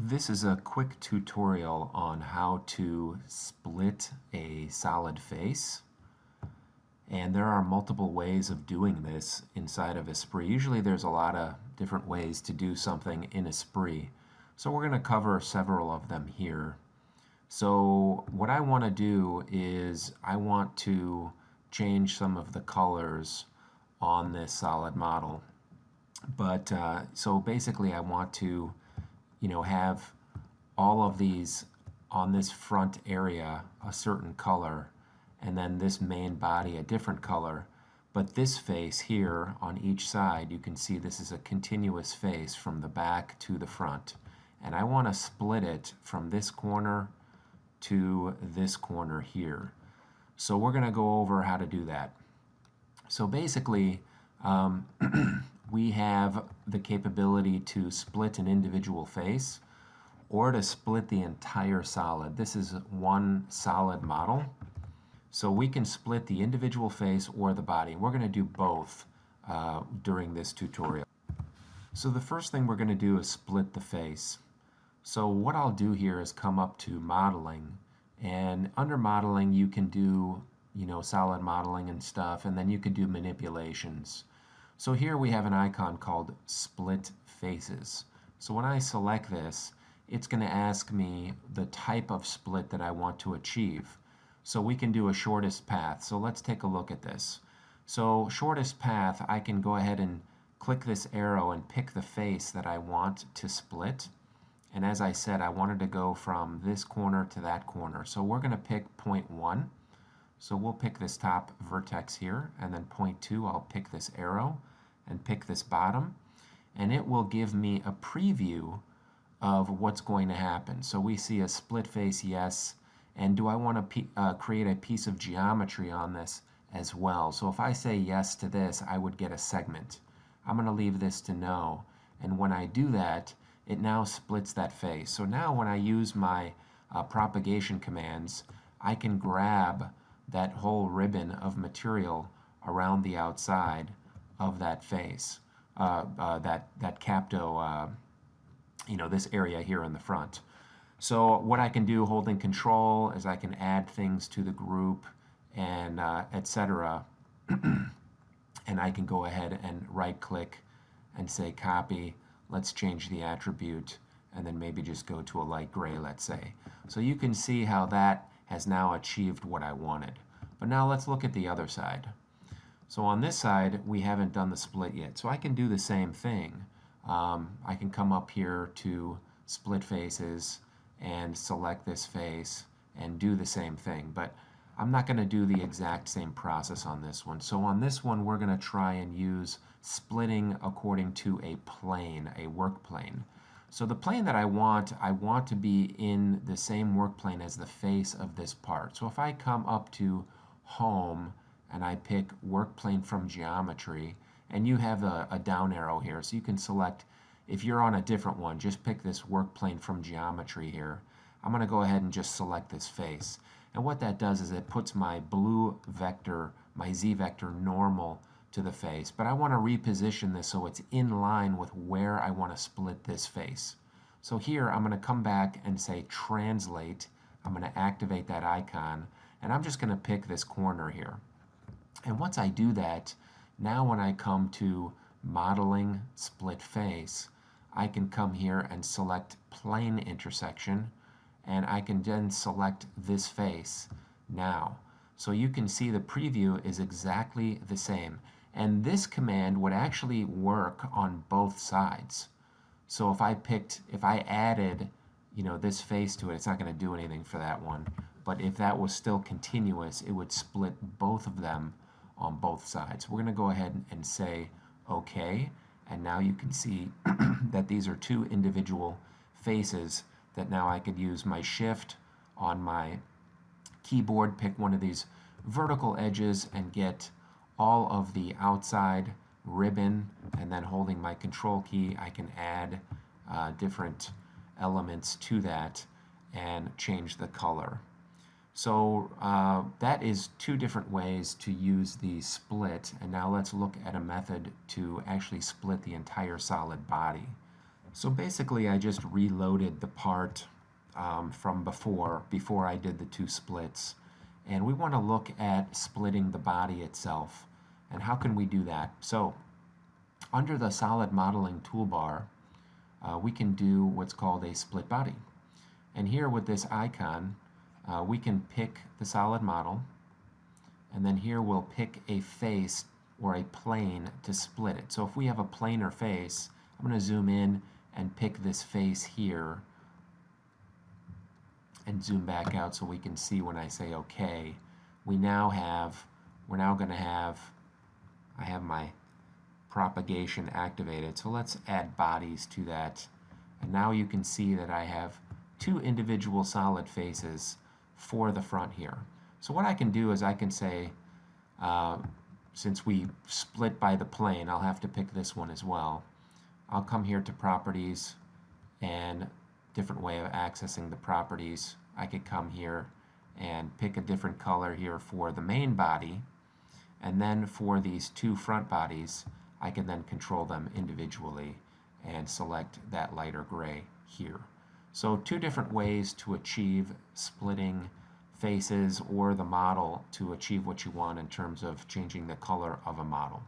This is a quick tutorial on how to split a solid face. And there are multiple ways of doing this inside of ESPRIT. Usually there's a lot of different ways to do something in ESPRIT. So we're going to cover several of them here. So what I want to do is I want to change some of the colors on this solid model. But so basically I want to have all of these on this front area a certain color, and then this main body a different color. But this face here on each side, you can see this is a continuous face from the back to the front. And I want to split it from this corner to this corner here. So we're going to go over how to do that. So basically, we have the capability to split an individual face or to split the entire solid. This is one solid model. So we can split the individual face or the body. We're going to do both during this tutorial. So the first thing we're going to do is split the face. So what I'll do here is come up to modeling, and under modeling you can do solid modeling and stuff, and then you can do manipulations. So here we have an icon called Split Faces. So when I select this, it's going to ask me the type of split that I want to achieve. So we can do a shortest path. So let's take a look at this. So shortest path, I can go ahead and click this arrow and pick the face that I want to split. And as I said, I wanted to go from this corner to that corner. So we're going to pick point 1. So we'll pick this top vertex here, and then point 2, I'll pick this arrow and pick this bottom, and it will give me a preview of what's going to happen. So we see a split face, yes, and do I want to create a piece of geometry on this as well? So if I say yes to this, I would get a segment. I'm going to leave this to no, and when I do that, it now splits that face. So now when I use my propagation commands, I can grab that whole ribbon of material around the outside of that face, that capto, this area here in the front. So what I can do holding control is I can add things to the group and etc. And I can go ahead and right click and say copy. Let's change the attribute and then maybe just go to a light gray, let's say. So you can see how that has now achieved what I wanted. But now let's look at the other side. So on this side, we haven't done the split yet. So I can do the same thing. I can come up here to split faces and select this face and do the same thing. But I'm not going to do the exact same process on this one. So on this one, we're going to try and use splitting according to a plane, a work plane. So the plane that I want to be in the same work plane as the face of this part. So if I come up to Home and I pick Work Plane from Geometry, and you have a down arrow here, so you can select, if you're on a different one, just pick this Work Plane from Geometry here. I'm going to go ahead and just select this face. And what that does is it puts my blue vector, my Z vector normal to the face, but I want to reposition this so it's in line with where I want to split this face. So here I'm going to come back and say translate. I'm going to activate that icon, and I'm just going to pick this corner here. And once I do that, now when I come to modeling split face, I can come here and select plane intersection, and I can then select this face now. So you can see the preview is exactly the same. And this command would actually work on both sides. So if I added, this face to it, it's not going to do anything for that one. But if that was still continuous, it would split both of them on both sides. We're going to go ahead and say OK. And now you can see that these are two individual faces that now I could use my shift on my keyboard, pick one of these vertical edges and get all of the outside ribbon, and then holding my control key I can add different elements to that and change the color. So that is two different ways to use the split, and now let's look at a method to actually split the entire solid body. So basically I just reloaded the part from before I did the two splits. And we want to look at splitting the body itself. And how can we do that? So under the solid modeling toolbar, we can do what's called a split body. And here with this icon, we can pick the solid model, and then here we'll pick a face or a plane to split it. So if we have a planar face, I'm going to zoom in and pick this face here and zoom back out so we can see when I say OK. We're now going to have, I have my propagation activated. So let's add bodies to that. And now you can see that I have two individual solid faces for the front here. So what I can do is I can say, since we split by the plane, I'll have to pick this one as well. I'll come here to properties, and different way of accessing the properties. I could come here and pick a different color here for the main body, and then for these two front bodies I can then control them individually and select that lighter gray here. So two different ways to achieve splitting faces or the model to achieve what you want in terms of changing the color of a model.